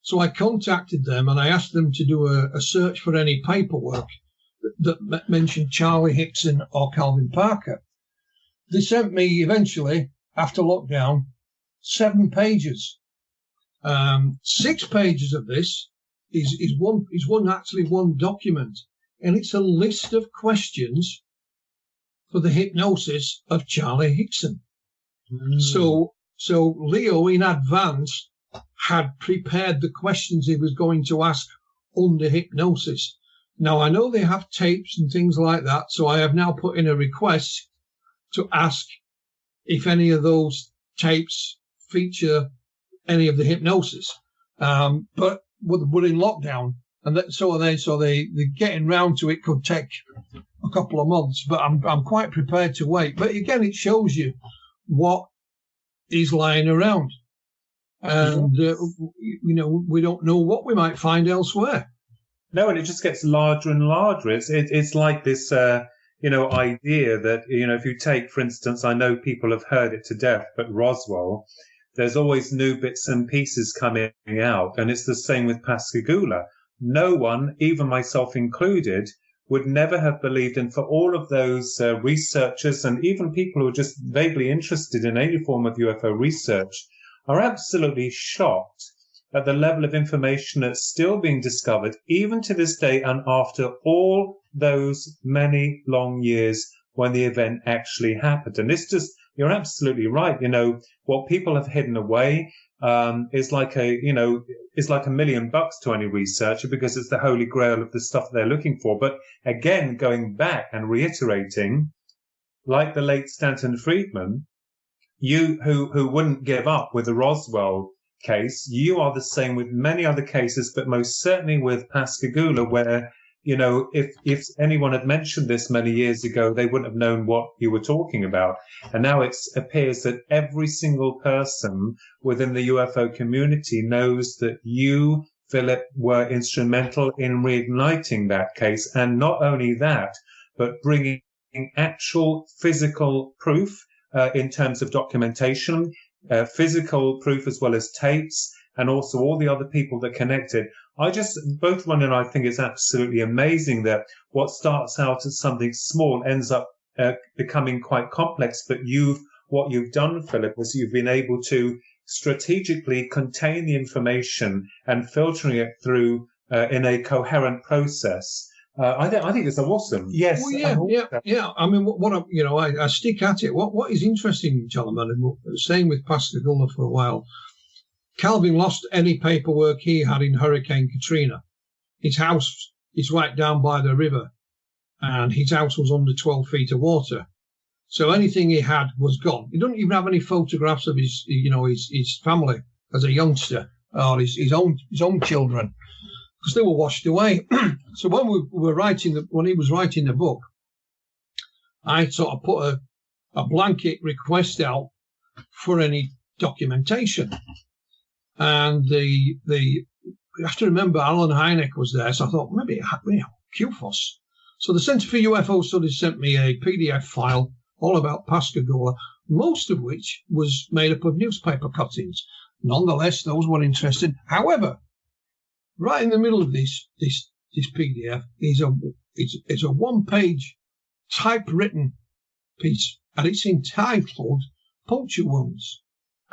So I contacted them and I asked them to do a search for any paperwork that mentioned Charlie Hickson or Calvin Parker. They sent me eventually, after lockdown, 7 pages. 6 pages of this is one document, and it's a list of questions for the hypnosis of Charlie Hickson. So Leo in advance had prepared the questions he was going to ask under hypnosis. Now, I know they have tapes and things like that, so I have now put in a request to ask if any of those tapes feature any of the hypnosis. But we're in lockdown, and so they getting round to it could take a couple of months. But I'm quite prepared to wait. But again, it shows you what is lying around, and we don't know what we might find elsewhere. No, and it just gets larger and larger. It's like this. Idea that, if you take, for instance, I know people have heard it to death, but Roswell, there's always new bits and pieces coming out. And it's the same with Pascagoula. No one, even myself included, would never have believed. And for all of those researchers and even people who are just vaguely interested in any form of UFO research are absolutely shocked at the level of information that's still being discovered, even to this day, and after all those many long years when the event actually happened. And it's just, you're absolutely right. What people have hidden away is like $1 million to any researcher, because it's the holy grail of the stuff they're looking for. But again, going back and reiterating, like the late Stanton Friedman, you who wouldn't give up with the Roswell case, you are the same with many other cases, but most certainly with Pascagoula, where, if anyone had mentioned this many years ago, they wouldn't have known what you were talking about. And now it appears that every single person within the UFO community knows that you, Philip, were instrumental in reigniting that case. And not only that, but bringing actual physical proof in terms of documentation, physical proof as well as tapes, and also all the other people that connected. Both Ron and I think it's absolutely amazing that what starts out as something small ends up becoming quite complex. But what you've done, Philip, was you've been able to strategically contain the information and filtering it through in a coherent process. I think it's awesome. Yes. Well, yeah. I mean, I stick at it. What is interesting, gentlemen, and we were saying with Pascagoula for a while, Calvin lost any paperwork he had in Hurricane Katrina. His house is right down by the river, and his house was under 12 feet of water. So anything he had was gone. He doesn't even have any photographs of his family as a youngster, or his own children, because they were washed away. So when when he was writing the book, I sort of put a blanket request out for any documentation. And you have to remember Alan Hynek was there, so I thought maybe QFOS. So the Centre for UFO Studies sent me a PDF file all about Pascagoula, most of which was made up of newspaper cuttings. Nonetheless, those were interesting. However, right in the middle of this PDF is a one-page typewritten piece, and it's entitled "Puncture Wounds."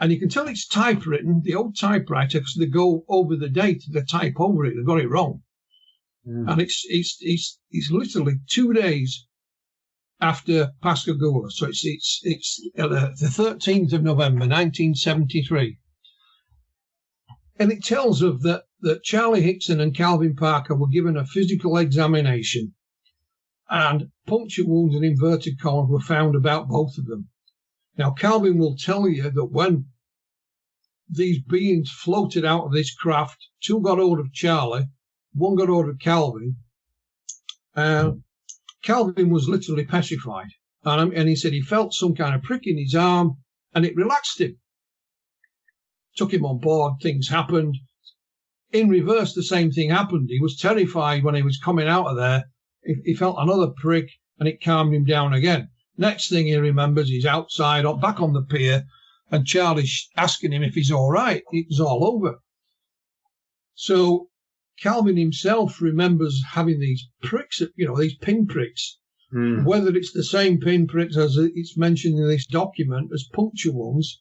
And you can tell it's typewritten, the old typewriter, because they go over the date, they type over it, they got it wrong. And it's literally 2 days after Pascagoula. So it's the 13th of November, 1973. And it tells of that Charlie Hickson and Calvin Parker were given a physical examination, and puncture wounds and inverted commas were found about both of them. Now, Calvin will tell you that when these beings floated out of this craft, two got hold of Charlie, one got hold of Calvin. Calvin was literally petrified. And he said he felt some kind of prick in his arm, and it relaxed him. Took him on board, things happened. In reverse, the same thing happened. He was terrified when he was coming out of there. He felt another prick, and it calmed him down again. Next thing he remembers, he's outside, back on the pier, and Charlie's asking him if he's all right. It was all over. So Calvin himself remembers having these pricks, these pinpricks. Whether it's the same pinpricks as it's mentioned in this document as puncture wounds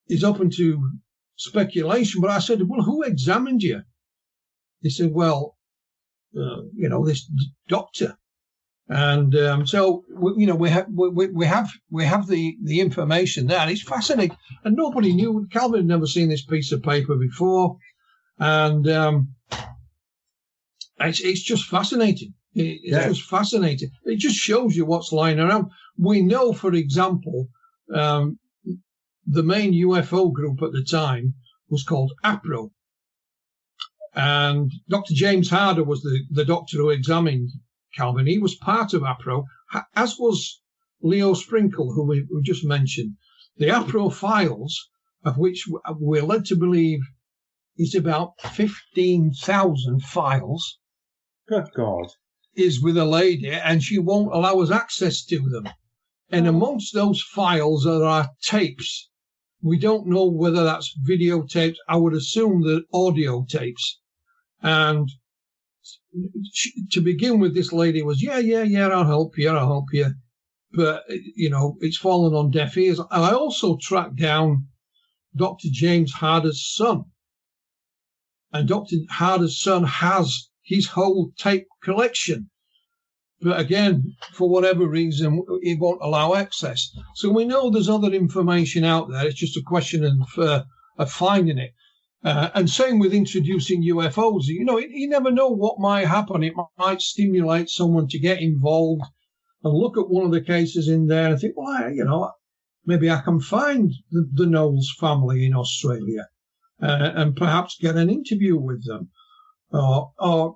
is open to speculation. But I said, well, who examined you? He said, well, this doctor. And so we have the information there, and it's fascinating. And nobody knew. Calvin had never seen this piece of paper before, and it's just fascinating. It's just fascinating. It just shows you what's lying around. We know, for example, the main UFO group at the time was called APRO, and Dr. James Harder was the doctor who examined Calvin. He was part of APRO, as was Leo Sprinkle, who we just mentioned. The APRO files, of which we're led to believe is about 15,000 files. Good God. Is with a lady, and she won't allow us access to them. And amongst those files there are tapes. We don't know whether that's videotapes. I would assume that audio tapes. And to begin with, this lady was, yeah, I'll help you. But, it's fallen on deaf ears. And I also tracked down Dr. James Harder's son. And Dr. Harder's son has his whole tape collection. But again, for whatever reason, he won't allow access. So we know there's other information out there. It's just a question of finding it. And same with introducing UFOs. You never know what might happen. It might stimulate someone to get involved and look at one of the cases in there and think, well, maybe I can find the Knowles family in Australia and perhaps get an interview with them. Or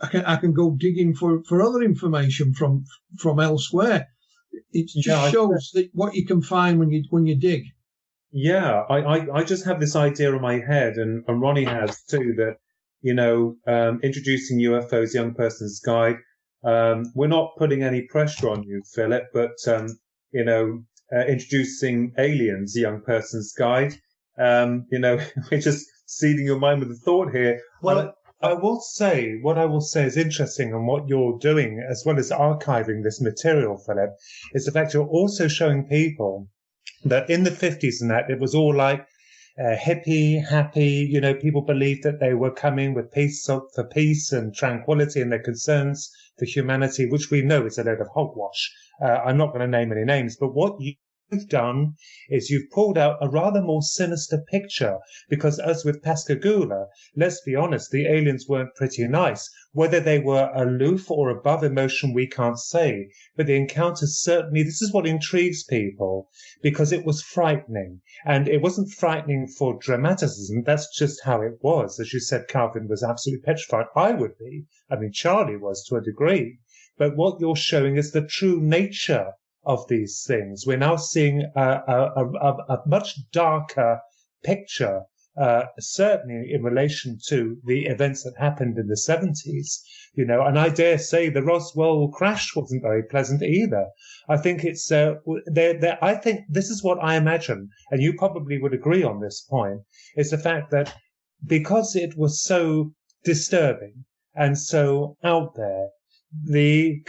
I can go digging for other information from elsewhere. It just shows that what you can find when you dig. Yeah, I just have this idea in my head, and Ronnie has too, that, introducing UFOs, Young Person's Guide, we're not putting any pressure on you, Philip, but, introducing Aliens, Young Person's Guide, we're just seeding your mind with a thought here. Well, what I will say is interesting, and what you're doing, as well as archiving this material, Philip, is the fact you're also showing people that in the 50s and that, it was all like hippie, happy, people believed that they were coming with for peace and tranquility and their concerns for humanity, which we know is a load of hogwash. I'm not going to name any names, but what you've done is you've pulled out a rather more sinister picture, because as with Pascagoula, let's be honest, the aliens weren't pretty nice. Whether they were aloof or above emotion, we can't say, but the encounter certainly, this is what intrigues people, because it was frightening, and it wasn't frightening for dramaticism. That's just how it was. As you said, Calvin was absolutely petrified. I would be. Charlie was to a degree, but what you're showing is the true nature of these things. We're now seeing a much darker picture, certainly in relation to the events that happened in the 70s, and I dare say the Roswell crash wasn't very pleasant either. I think it's, I think this is what I imagine, and you probably would agree on this point, is the fact that because it was so disturbing and so out there, the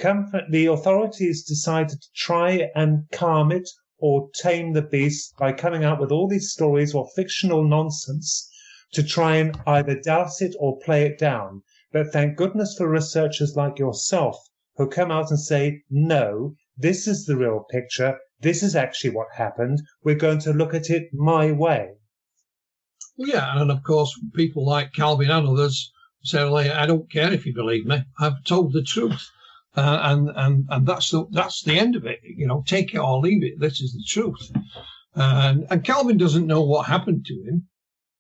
authorities decided to try and calm it or tame the beast by coming out with all these stories or fictional nonsense to try and either douse it or play it down. But thank goodness for researchers like yourself who come out and say, no, this is the real picture. This is actually what happened. We're going to look at it my way. Well, yeah, and of course, people like Calvin and others say, I don't care if you believe me. I've told the truth. And that's the end of it. Take it or leave it. This is the truth. And Calvin doesn't know what happened to him.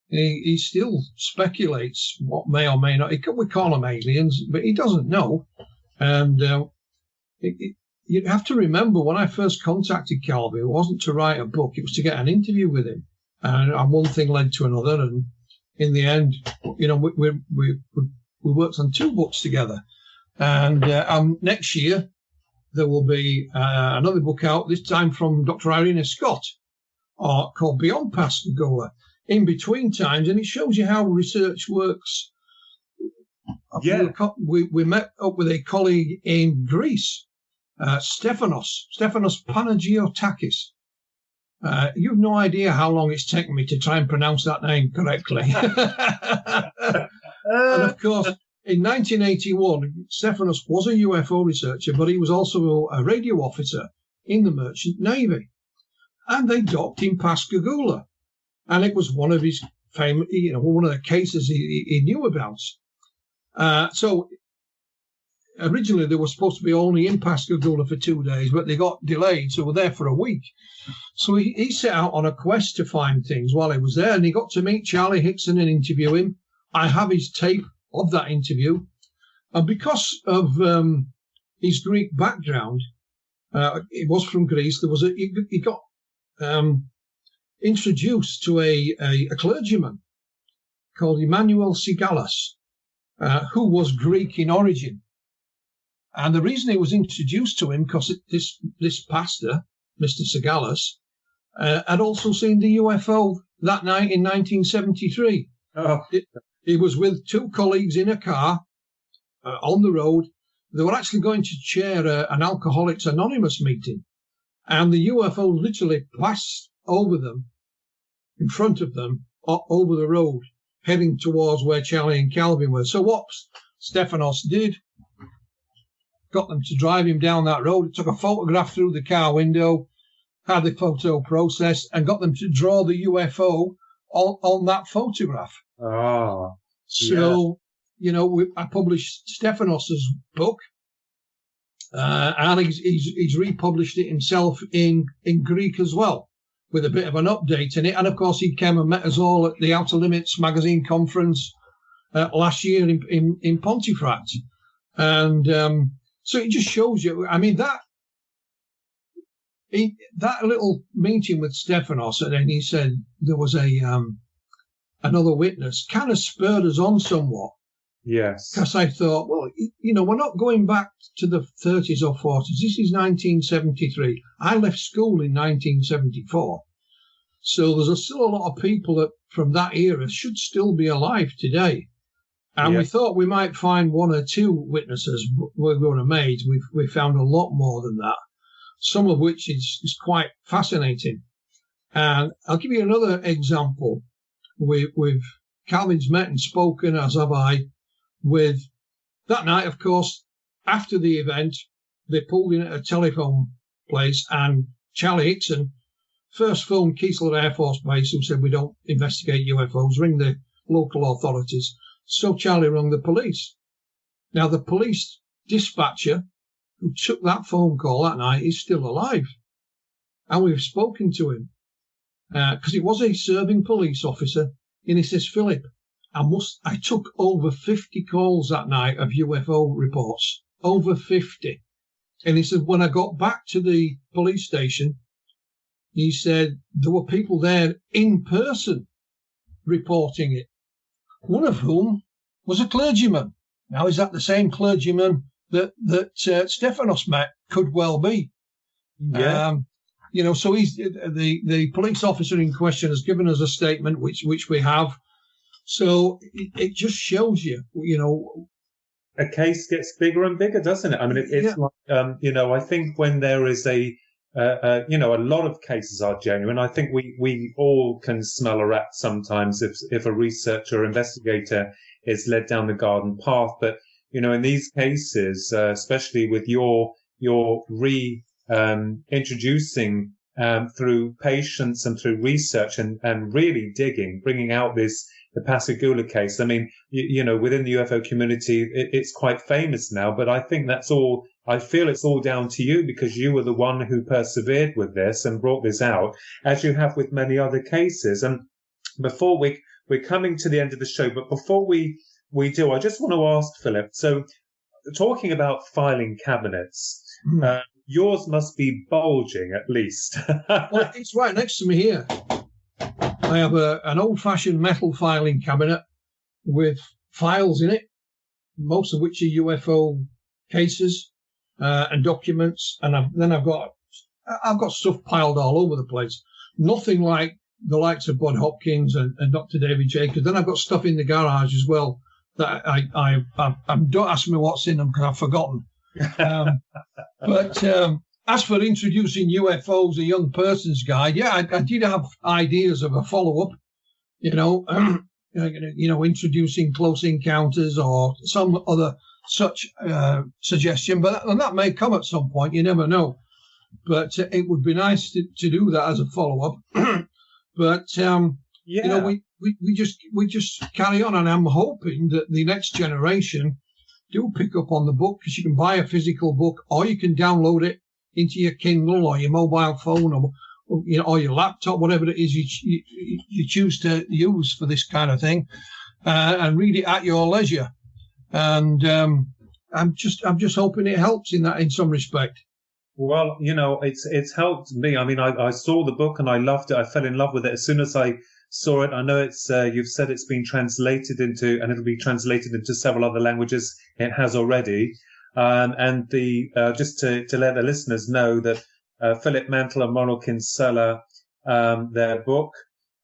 He still speculates what may or may not. We call them aliens, but he doesn't know. And you have to remember, when I first contacted Calvin, it wasn't to write a book. It was to get an interview with him. And one thing led to another. And in the end, we worked on 2 books together. And next year, there will be another book out, this time from Dr. Irina Scott, called Beyond Pascagoula, in between times. And it shows you how research works. Yeah. We met up with a colleague in Greece, Stephanos Panagiotakis. You've no idea how long it's taken me to try and pronounce that name correctly. And of course, in 1981, Stephanos was a UFO researcher, but he was also a radio officer in the Merchant Navy. And they docked in Pascagoula. And it was one of his famous, one of the cases he knew about. So originally they were supposed to be only in Pascagoula for 2 days, but they got delayed, so we're there for a week. So he set out on a quest to find things while he was there, and he got to meet Charlie Hickson and interview him. I have his tape of that interview. And because of his Greek background, he was from Greece, he got introduced to a clergyman called Emmanuel Sigalas, who was Greek in origin. And the reason he was introduced to him, because this pastor, Mr. Sigalas, had also seen the UFO that night in 1973. Oh. He was with 2 colleagues in a car, on the road. They were actually going to chair an Alcoholics Anonymous meeting, and the UFO literally passed over them, in front of them, over the road, heading towards where Charlie and Calvin were. So what Stefanos did, got them to drive him down that road, took a photograph through the car window, had the photo processed, and got them to draw the UFO on that photograph. Ah, so, I published Stefanos's book, and he's republished it himself in Greek as well, with a bit of an update in it. And of course, he came and met us all at the Outer Limits magazine conference last year in Pontefract. And so it just shows you, I mean, that little meeting with Stefanos, and then he said there was another witness, kind of spurred us on somewhat. Yes. Because I thought, well, we're not going back to the 30s or 40s. This is 1973. I left school in 1974. So there's still a lot of people that from that era should still be alive today. And we thought we might find one or two witnesses we're going to made. We found a lot more than that, some of which is quite fascinating. And I'll give you another example. With Calvin's met and spoken, as have I, with that night, of course, after the event, they pulled in at a telephone place, and Charlie Hickson first phoned Keesler Air Force Base, who said, we don't investigate UFOs, ring the local authorities. So Charlie rang the police. Now, the police dispatcher who took that phone call that night is still alive. And we've spoken to him because he was a serving police officer. And he says, Philip, I took over 50 calls that night of UFO reports, over 50. And he said, when I got back to the police station, he said there were people there in person reporting it, one of whom was a clergyman. Now, is that the same clergyman that Stefanos met? Could well be. Yeah. So he's the police officer in question has given us a statement, which we have. So it just shows you, a case gets bigger and bigger, doesn't it? I mean, it's like, I think when there is a lot of cases are genuine. I think we all can smell a rat sometimes if a researcher or investigator is led down the garden path. But, in these cases, especially with your introducing through patience and through research and really digging, bringing out the Pascagoula case. I mean, within the UFO community, it's quite famous now, but I think I feel it's all down to you, because you were the one who persevered with this and brought this out, as you have with many other cases. And before we're coming to the end of the show, but before we do, I just want to ask Philip, so talking about filing cabinets, yours must be bulging at least. Well, it's right next to me here. I have an old-fashioned metal filing cabinet with files in it, most of which are UFO cases and documents, and I've got stuff piled all over the place. Nothing like the likes of Bud Hopkins and Dr. David Jacobs. Then I've got stuff in the garage as well that I don't ask me what's in them because I've forgotten. But as for introducing UFOs, a young person's guide, I did have ideas of a follow-up, introducing close encounters or some other such suggestion, and that may come at some point. You never know. But it would be nice to do that as a follow-up. But we just carry on, and I'm hoping that the next generation do pick up on the book, because you can buy a physical book, or you can download it into your Kindle or your mobile phone, or your laptop, whatever it is you choose to use for this kind of thing, and read it at your leisure. And I'm just hoping it helps in some respect. Well, it's helped me. I mean, I saw the book and I loved it. I fell in love with it as soon as I saw it. I know it's you've said it's been translated into, and it'll be translated into several other languages. It has already. And just to let the listeners know that Philip Mantle and Ronald Kinsella, their book,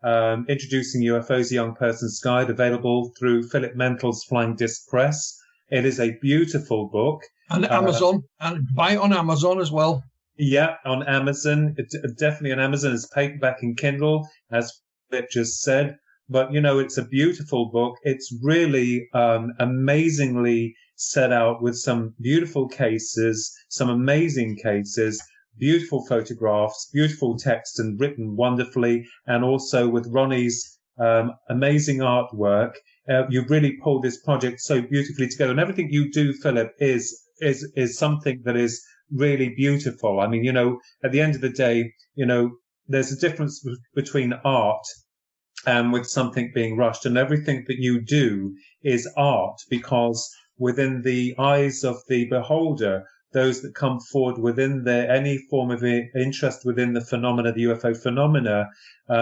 Introducing UFOs, A Young Person's Guide, available through Philip Mantle's Flying Disc Press. It is a beautiful book. And Amazon, and buy it on Amazon as well. Yeah, on Amazon. Definitely on Amazon. It's paperback and Kindle, as Philip just said. But, it's a beautiful book. It's really amazingly set out with some beautiful cases, some amazing cases, beautiful photographs, beautiful text, and written wonderfully, and also with Ronnie's amazing artwork. You've really pulled this project so beautifully together. And everything you do, Philip, is something that is really beautiful. I mean, at the end of the day, there's a difference between art and with something being rushed, and everything that you do is art, because within the eyes of the beholder, those that come forward within any form of interest within the phenomena, the UFO phenomena,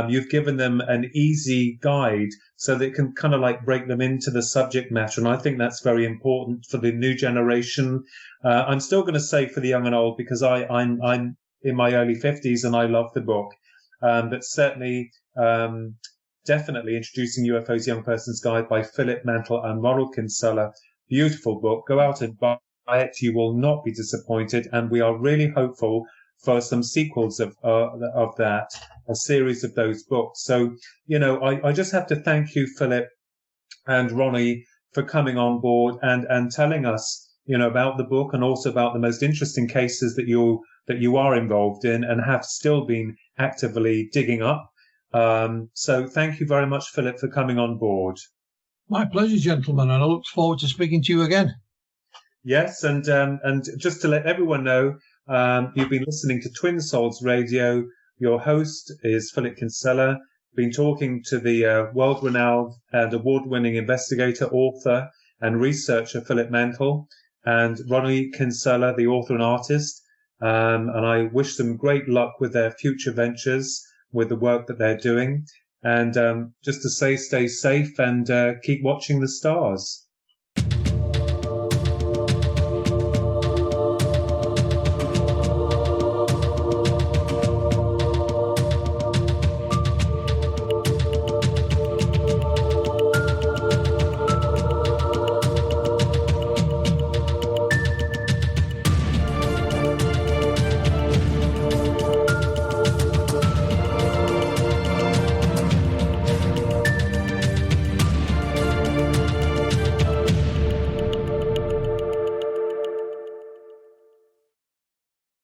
you've given them an easy guide so that it can kind of like break them into the subject matter. And I think that's very important for the new generation. I'm still going to say for the young and old, because I'm in my early 50s and I love the book. But certainly, definitely Introducing UFOs Young Person's Guide by Philip Mantle and Ronald Kinsella. Beautiful book. Go out and buy it. You will not be disappointed. And we are really hopeful for some sequels of that, a series of those books. So, I just have to thank you, Philip and Ronnie, for coming on board and telling us, about the book, and also about the most interesting cases that you are involved in and have still been actively digging up. So thank you very much, Philip, for coming on board. My pleasure, gentlemen, and I look forward to speaking to you again. Yes, and just to let everyone know, you've been listening to Twin Souls Radio. Your host is Philip Kinsella. Been talking to the world-renowned and award-winning investigator, author, and researcher Philip Mantle, and Ronnie Kinsella, the author and artist. And I wish them great luck with their future ventures, with the work that they're doing. And just to say, stay safe and keep watching the stars.